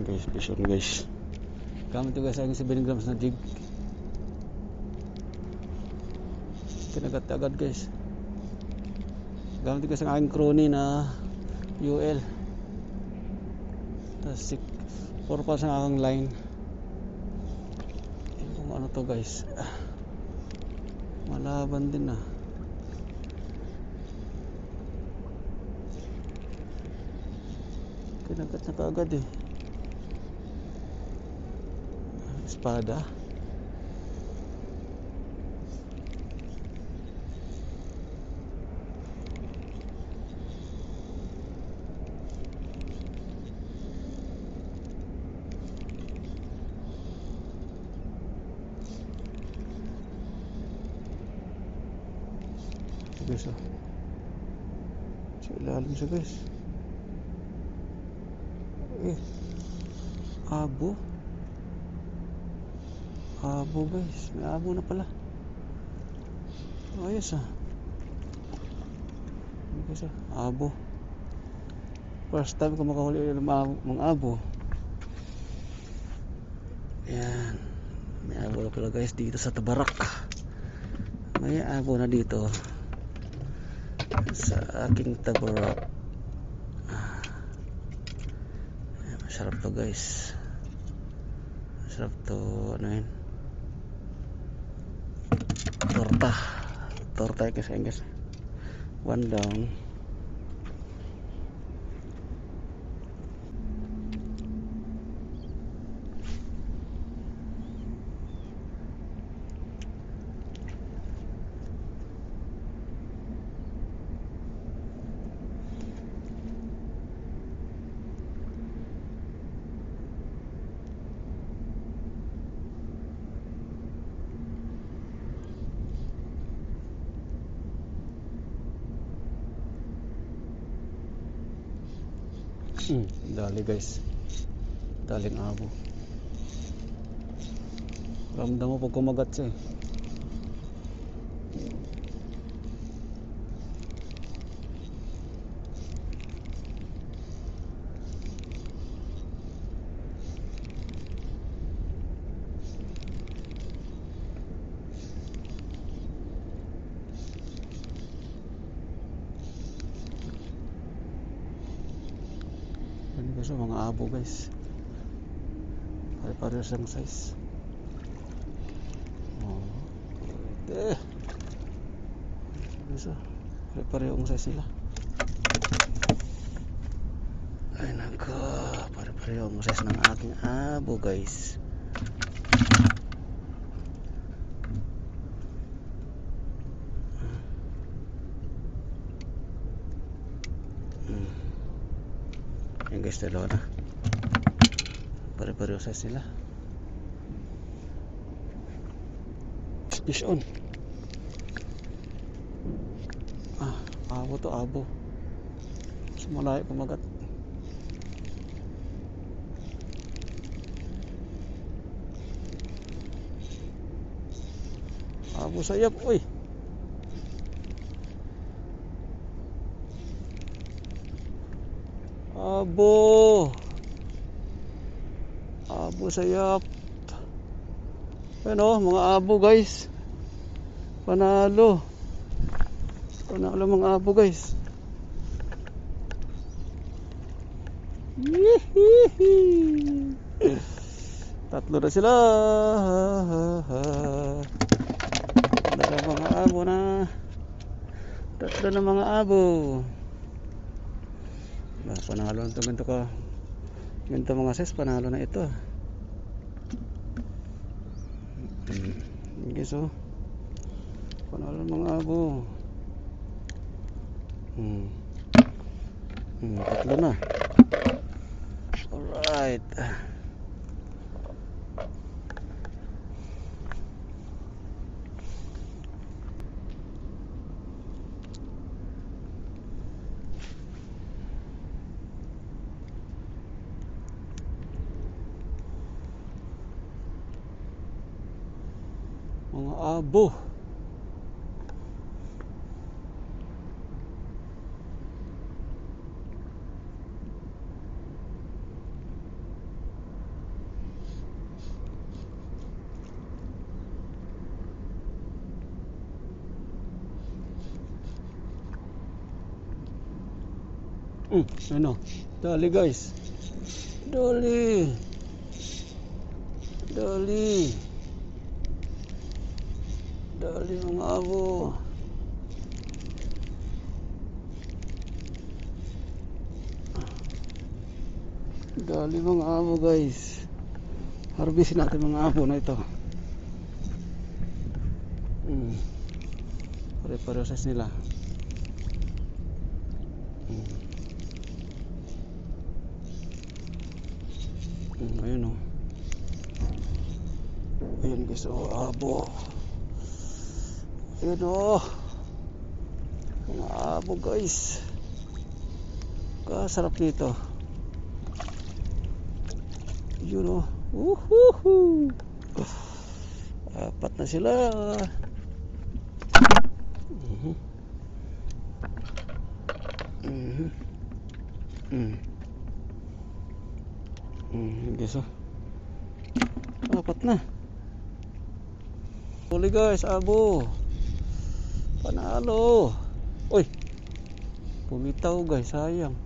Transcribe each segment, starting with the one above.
guys, fish on guys. Gamit ito guys, ang 7 grams na jig. Kinagat agad guys. Gamit ito guys ang aking crony na UL. Tapos 4 pa sa aking line. Kung ano to guys, malaban din na. Kinagat na kaagad eh. Espada. Guys, oh. Sa ilalim siya guys. Abo. Abo guys, may abo na pala. Ayos ah. Guys, abo. First time ko makahuli ng mga abo. Ayan. May abo na pala guys dito sa Tabarak. May abo na dito sa aking Tabarak. Masarap to guys. Masarap to ano yun, torta guys. One down. Dali guys, daling abo. Ramdam mo pag kumagat siya eh. Guys, mga abo guys, pare-pareho siyang size. Guys, pare-pareho ang size nila. Ay nako, pare-pareho ang size ng aking abo guys. Yan guys, dalawa na. Pare-pareho size nila. Fish on. Abo to, abo. Sumalayo kumagat. Abo sayap, uy. Abo sayap. Ano, mga abo guys. Panalo mga abo guys. Tatlo na sila. Dalawa mga abo na. Tatlo na mga abo. Panalo na ito. Ganito mga sis, panalo na ito. Okay, so panalo na mga abo. Tatlo na. Alright. Mga abo. Ano? Dali guys. Dali. Dali. Dali mga abo. Dali mga abo guys. Harvestin natin mga abo na ito. Pare-parehas nila. Ayun o. Ayun guys, abo. Ayun o. Mga abo guys. Kasarap nito. Yun o. Woohoo! Apat na sila. Guys o. Apat na. Huli guys, abo. Panalo. Uy. Bumitaw guys, sayang.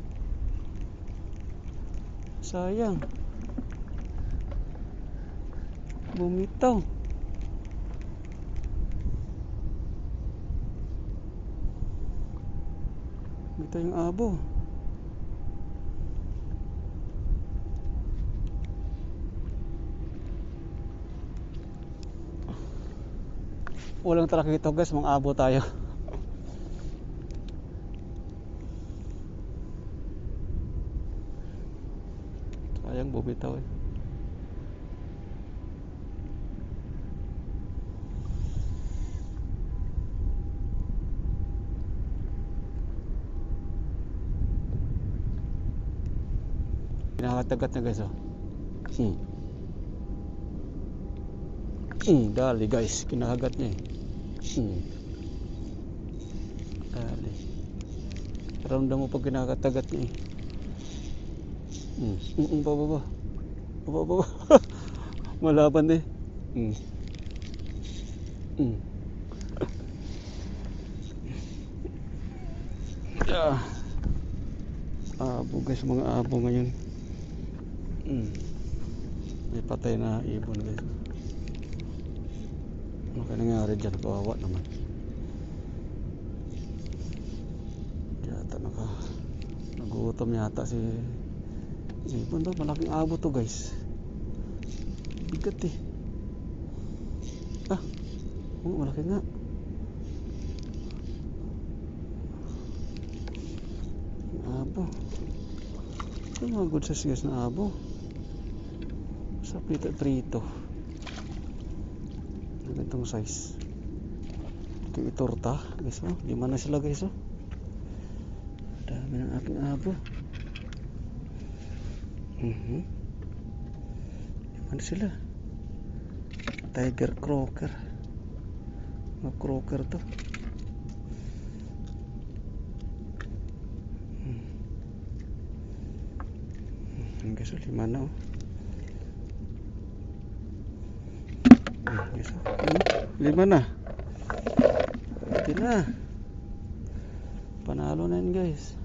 Sayang. Bumitaw. Bumitaw yung abo. Walang trakito guys, mga abo tayo. Sayang bumitaw eh. Kinakatagat na guys oh. Dali guys, kinakagat niya eh. Dali. Ramdam mo pag kinakatagat niya eh. Baba. Malaban eh. Abo guys, mga abo ngayon. May patay na ibon guys. Ano kaya nangyari dyan? Kawawa naman. Yata nagutom yata si ibon to. Malaking abo to guys. Bigat eh. Malaki nga. Abo. Ito mga good size guys na abo. Sa prito. Ganitong size. Ito itorta guys oh. 5 na sila guys oh. Dami ng aking abo. 5 na sila. Tiger croaker. Mga croaker to. Guys oh, 5 na oh. Guys, 5 na. Pwede na. Panalo na yun guys.